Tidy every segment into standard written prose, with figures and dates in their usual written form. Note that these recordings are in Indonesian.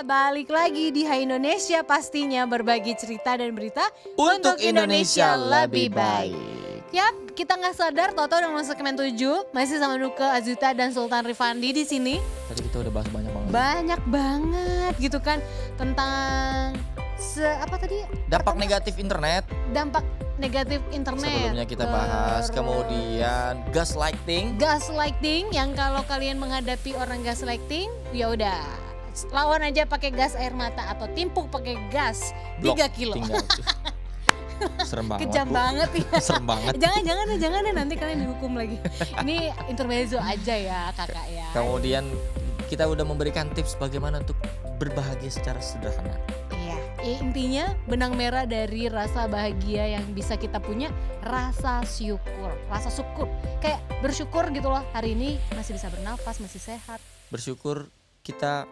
balik lagi di Hai Indonesia, pastinya berbagi cerita dan berita Untuk Indonesia lebih baik. Yap, kita nggak sadar Toto udah masuk segmen 7, masih sama Nuke Azuta dan Sultan Rifandi di sini. Tadi kita udah bahas banyak banget. Banyak banget gitu kan tentang apa tadi? Dampak negatif internet. Dampak negatif internet. Sebelumnya kita bahas, kemudian gaslighting yang kalau kalian menghadapi orang gaslighting, ya udah lawan aja pakai gas air mata atau timpuk pakai gas 3 kilo. Serem banget. Kejam banget ya. Serem banget. Jangan deh nanti kalian dihukum lagi. Ini intermezzo aja ya kakak ya. Kemudian kita udah memberikan tips bagaimana untuk berbahagia secara sederhana. Iya, intinya benang merah dari rasa bahagia yang bisa kita punya, rasa syukur. Rasa syukur, kayak bersyukur gitu loh, hari ini masih bisa bernafas, masih sehat. Bersyukur kita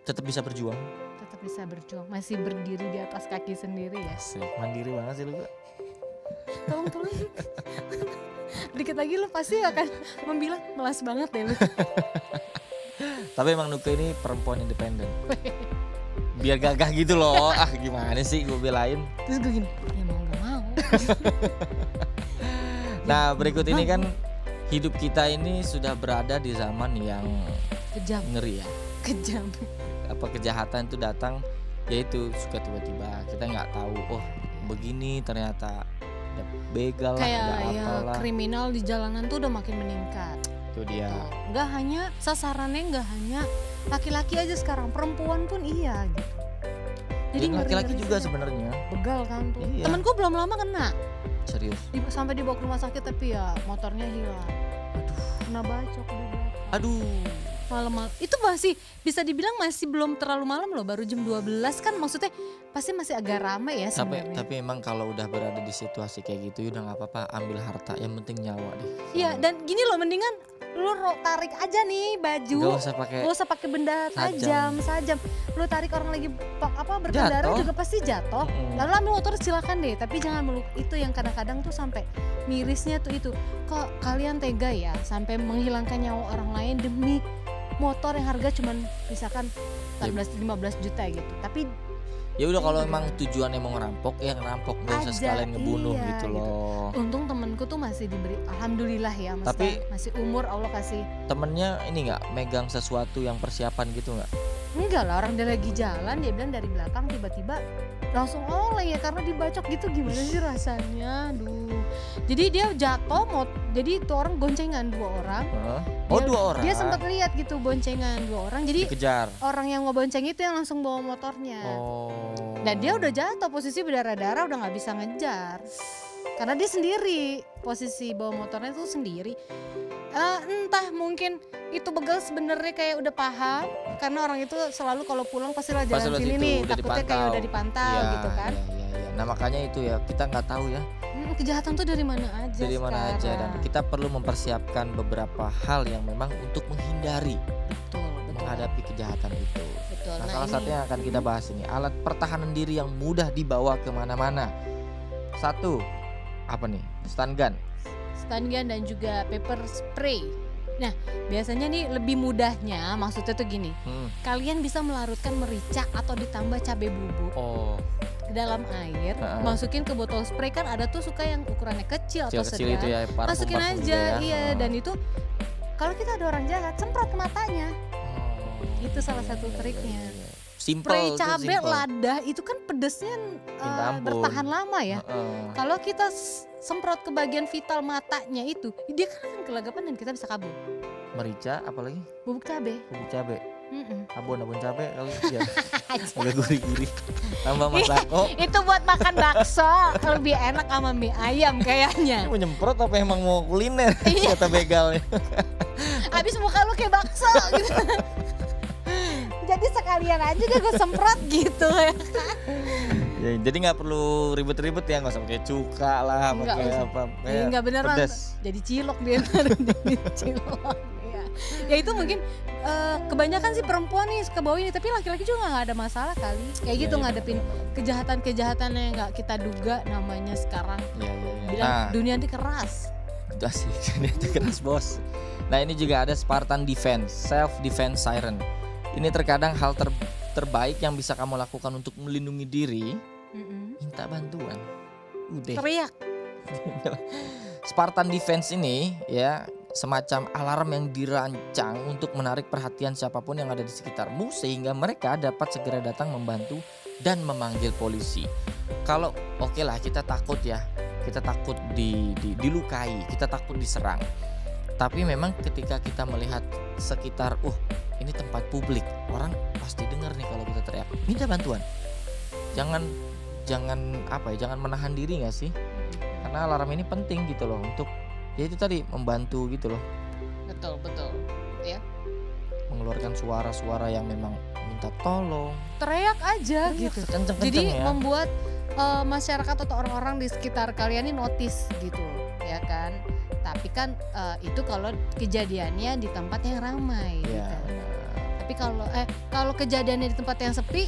tetap bisa berjuang. Tetap bisa berjuang, masih berdiri di atas kaki sendiri ya. Asik, mandiri banget sih lu. Tolong. Dikit lagi lu pasti akan membilang melas banget deh lu. Tapi emang Nuke ini perempuan independen. Biar gagah gitu loh. Gimana sih gue belain. Terus gue gini, ya mau gak mau. Nah berikut ini kan hidup kita ini sudah berada di zaman yang Kejam. ngeri ya. Kejam. Apa kejahatan itu datang, yaitu suka tiba-tiba kita nggak tahu. Oh begini ternyata ada begal lah, Kayak ada ya apalah. kriminal di jalanan tuh udah makin meningkat. Itu dia. Nggak hanya sasarannya, nggak hanya laki-laki aja sekarang, perempuan pun iya gitu. Jadi laki-laki ngeri-ngeri juga sih. sebenarnya. Begal kan tuh. Iya. Temenku belum lama kena. Serius. Sampai dibawa ke rumah sakit tapi ya motornya hilang. Aduh. Kena bacok di belakang. Aduh. Malam-malam. Itu masih bisa dibilang masih belum terlalu malam loh, baru jam 12 kan, maksudnya pasti masih agak ramai ya sebenarnya. Tapi emang kalau udah berada di situasi kayak gitu udah nggak apa-apa, ambil harta, yang penting nyawa deh. Iya, dan gini loh, mendingan lu tarik aja nih baju. Gak usah pakai benda sajam. Lu tarik orang lagi berkendara juga pasti jatuh. Lalu ambil motor silakan deh, tapi jangan meluk. Itu yang kadang-kadang tuh sampai mirisnya tuh itu. Kok kalian tega ya sampai menghilangkan nyawa orang lain demi motor yang harga cuman misalkan 14-15 juta gitu. Tapi ya udah, kalau emang tujuannya mau ngerampok ya ngerampok, gak usah sekalian ngebunuh iya, gitu loh. Untung temenku tuh masih diberi, alhamdulillah ya, maksudnya masih umur Allah kasih. Temennya ini nggak megang sesuatu yang persiapan gitu nggak? Enggak lah, orang dia lagi jalan, dia bilang dari belakang tiba-tiba langsung oleng ya karena dibacok gitu. Gimana sih rasanya, aduh. Jadi dia jatuh, jadi itu orang goncengan 2 orang. Dua orang? Dia sempat lihat gitu boncengan 2 orang, jadi dikejar. Orang yang mau bonceng itu yang langsung bawa motornya. Dan dia udah jatuh, posisi berdarah-darah, udah gak bisa ngejar. Karena dia sendiri, posisi bawa motornya itu sendiri. Entah mungkin itu begal sebenarnya kayak udah paham, karena orang itu selalu kalau pulang pasti lah jalan sini nih, takutnya kayak udah dipantau ya, gitu kan. Ya. Nah makanya itu ya, kita nggak tahu ya. Kejahatan tuh dari mana aja. Dari mana aja, dan kita perlu mempersiapkan beberapa hal yang memang untuk menghindari menghadapi kejahatan itu. Betul. Nah salah satunya akan kita bahas ini, alat pertahanan diri yang mudah dibawa kemana-mana. 1, apa nih? Stun gun dan juga pepper spray. Nah biasanya nih lebih mudahnya, maksudnya tuh gini, kalian bisa melarutkan merica atau ditambah cabai bubuk ke dalam air, masukin ke botol spray. Kan ada tuh suka yang ukurannya kecil atau sedang itu ya, masukin aja ya. Iya. Dan itu kalau kita ada orang jahat, semprot ke matanya. Itu salah satu triknya. Spray cabai lada itu kan pedesnya bertahan lama ya. Kalau kita semprot ke bagian vital matanya itu, dia kan akan kelagapan dan kita bisa kabur. Merica apalagi? Bubuk cabai. Abon cabai kali ya. Agak gurih-gurih. Tambah masako. Itu buat makan bakso, lebih enak sama mie ayam kayaknya. Ini mau nyemprot apa emang mau kuliner? Kata begalnya. Abis muka lu kayak bakso gitu. Jadi sekalian aja deh gue semprot gitu ya. Ya, jadi nggak perlu ribet-ribet ya, nggak usah pakai cuka lah, pakai apa? Nggak beneran. Jadi cilok dia, jadi cilok. Ya itu mungkin kebanyakan sih perempuan nih kebawa ini, tapi laki-laki juga nggak ada masalah kali. Kayak gitu ngadepin kejahatan-kejahatan yang nggak kita duga namanya sekarang. Bilang dunia ini keras. Udah sih, dunia ini keras bos. Nah ini juga ada Spartan Defense, Self Defense Siren. Ini terkadang hal terbaik yang bisa kamu lakukan untuk melindungi diri, Mm-mm. minta bantuan. Udah. Teriak. Spartan Defense ini ya semacam alarm yang dirancang untuk menarik perhatian siapapun yang ada di sekitarmu sehingga mereka dapat segera datang membantu dan memanggil polisi. Kalau oke lah kita takut ya, kita takut dilukai, kita takut diserang. Tapi memang ketika kita melihat sekitar, ini tempat publik, orang pasti dengar nih kalau kita teriak, minta bantuan. Jangan menahan diri nggak sih? Karena alarm ini penting gitu loh untuk ya itu tadi membantu gitu loh. Betul ya. Mengeluarkan suara-suara yang memang minta tolong. Teriak aja gitu. Kenceng-kenceng Jadi ya. membuat masyarakat atau orang-orang di sekitar kalian ini notice gitu ya kan. Tapi kan itu kalau kejadiannya di tempat yang ramai Ya, gitu. Tapi kalau kejadiannya di tempat yang sepi,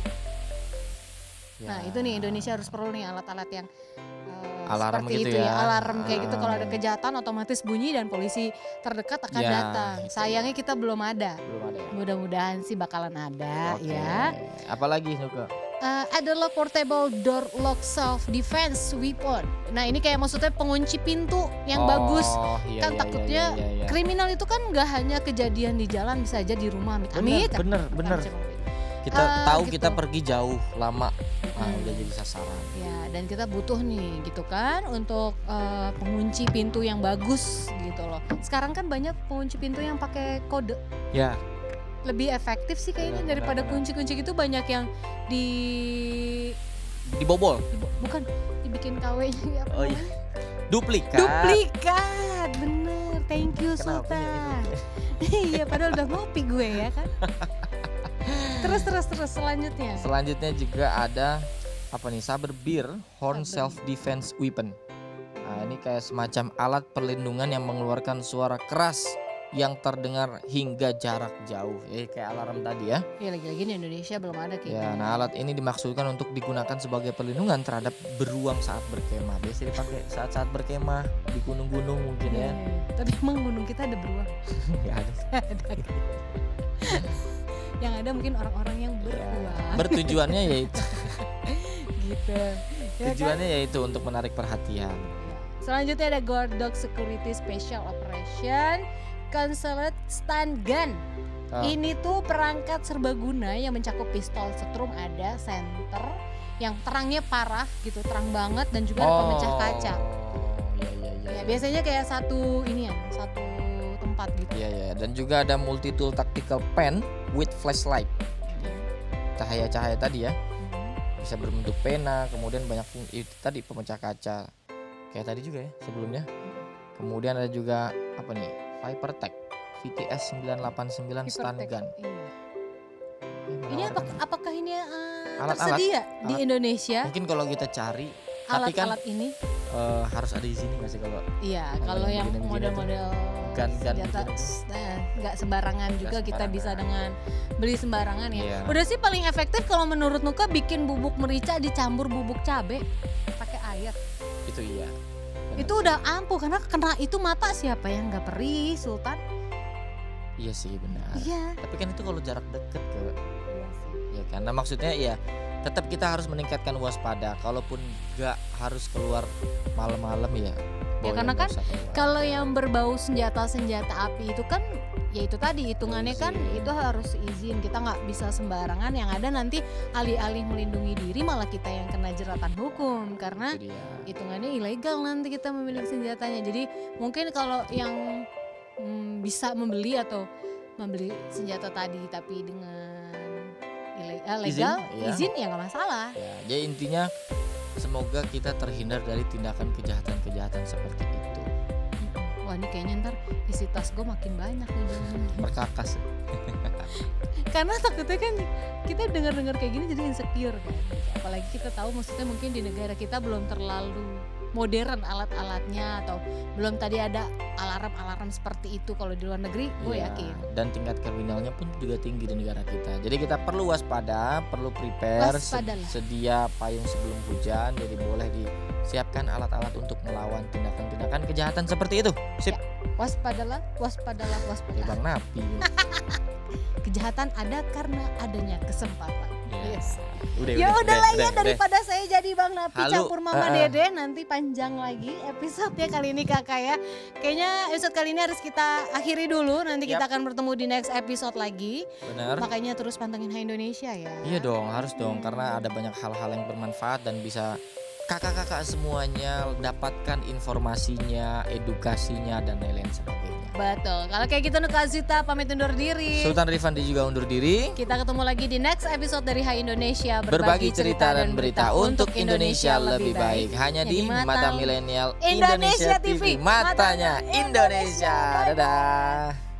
ya. nah itu nih Indonesia harus perlu nih alat-alat yang Alarm seperti gitu itu ya. alarm kayak gitu. Kalau ada kejahatan otomatis bunyi dan polisi terdekat akan Ya, datang. itu. Sayangnya kita belum ada. Belum ada ya. Mudah-mudahan sih bakalan ada Oke. ya. Apalagi Nuka? Adalah portable door lock self defense weapon. Nah ini kayak maksudnya pengunci pintu yang bagus. Iya, Kan takutnya iya. Kriminal itu kan nggak hanya kejadian di jalan, bisa aja di rumah. Amit. Bener. Kita tahu gitu. kita pergi jauh lama, udah jadi sasaran. Ya, dan kita butuh nih gitu kan untuk pengunci pintu yang bagus gitu loh. Sekarang kan banyak pengunci pintu yang pakai kode. Ya. Lebih efektif sih kayaknya Benar, daripada benar. kunci-kunci gitu. Banyak yang Dibobol. bukan dibikin KW-nya apa Oh iya. namanya? Duplikat. Bener. Thank you Kenapa Sultan. gitu? Iya, padahal udah ngopi gue ya kan. Terus selanjutnya. Selanjutnya juga ada apa nih? Saber beer horn Saber. self defense weapon. Nah, ini kayak semacam alat perlindungan yang mengeluarkan suara keras yang terdengar hingga jarak jauh. Kayak alarm tadi ya. Ya lagi-lagi di Indonesia belum ada kayak Ya, gini. nah alat ini dimaksudkan untuk digunakan sebagai perlindungan terhadap beruang saat berkemah. Biasa dipakai saat-saat berkemah di gunung-gunung mungkin ya. Tapi emang gunung kita ada beruang. Nggak ada. Ada. Yang ada mungkin orang-orang yang Ya, beruang. bertujuannya yaitu Gitu. Ya kan? tujuannya yaitu untuk menarik perhatian. Selanjutnya ada Guard Dog Security Special Operation Concealed Stun Gun. Oh. Ini tuh perangkat serbaguna yang mencakup pistol setrum, ada center yang terangnya parah gitu, terang banget, dan juga ada pemecah kaca. Iya. Ya, biasanya kayak satu tempat gitu. Iya. Dan juga ada multi tool tactical pen with flashlight. Cahaya-cahaya tadi ya. Bisa berbentuk pena, kemudian banyak itu tadi pemecah kaca. Kayak tadi juga ya sebelumnya. Kemudian ada juga apa nih? Viper Tech VTS 989 stun Hypertech. gun. Iya. Mana Ini orang? apakah ini Alat-alat. tersedia di Alat. Indonesia Mungkin kalau kita cari, tapi kan alat-alat ini? harus ada izinnya nggak sih kalau Iya, kalau kalau yang yang begini-begini model-model gun-gun senjata, begini nggak sembarangan juga kita sembarangan. bisa dengan beli sembarangan ya. Iya. Udah sih paling efektif kalau menurut Nuka bikin bubuk merica dicampur bubuk cabe pakai air. itu iya. Benar. Itu udah ampuh, karena kena itu mata siapa yang nggak perih, Sultan? Iya sih benar. Iya. Tapi kan itu kalau jarak deket ke Iya sih. ya karena maksudnya ya tetap kita harus meningkatkan waspada. Kalaupun nggak harus keluar malam-malam ya. boleh, karena nggak kan usah keluar. Kalau yang berbau senjata api itu kan ya itu tadi hitungannya kan Izin. itu harus izin, kita nggak bisa sembarangan. Yang ada nanti alih-alih melindungi diri malah kita yang kena jeratan hukum karena Itu dia. hitungannya ilegal nanti kita memiliki senjatanya. Jadi mungkin kalau yang bisa membeli senjata tadi tapi dengan legal Izin, izin ya nggak masalah. Ya, jadi intinya semoga kita terhindar dari tindakan kejahatan-kejahatan seperti itu. Wah ini kayaknya ntar isi tas gue makin banyak nih. Perkakas. Karena takutnya kan kita dengar-dengar kayak gini jadi insecure kan. Apalagi kita tahu maksudnya mungkin di negara kita belum terlalu modern alat-alatnya atau belum tadi ada alarm-alarm seperti itu. Kalau di luar negeri gue Iya, yakin. Dan tingkat kriminalnya pun juga tinggi di negara kita. Jadi kita perlu waspada, perlu prepare, Waspadalah. sedia payung sebelum hujan. Jadi boleh disiapkan alat-alat untuk melawan tindakan-tindakan kejahatan seperti itu. Sip. Waspadalah. Ya Bang Napi. Kejahatan ada karena adanya kesempatan. Yes. Udah, Ya udahlah ya, daripada saya jadi Bang Napi Halu. campur Mama Dede, nanti panjang lagi episode-nya kali ini Kakak ya. Kayaknya episode kali ini harus kita akhiri dulu, nanti kita akan bertemu di next episode lagi. Benar. Makanya terus pantengin Hai Indonesia ya. Iya dong, harus dong, karena ada banyak hal-hal yang bermanfaat dan bisa kakak-kakak semuanya dapatkan informasinya, edukasinya, dan lain-lain sebagainya. Betul. Kalau kayak gitu Nuka Azita pamit undur diri. Sultan Rifandi juga undur diri. Kita ketemu lagi di next episode dari Hai Indonesia, Berbagi cerita dan berita untuk Indonesia lebih baik. Hanya di Mata Milenial Indonesia TV. Matanya Indonesia. Dadah.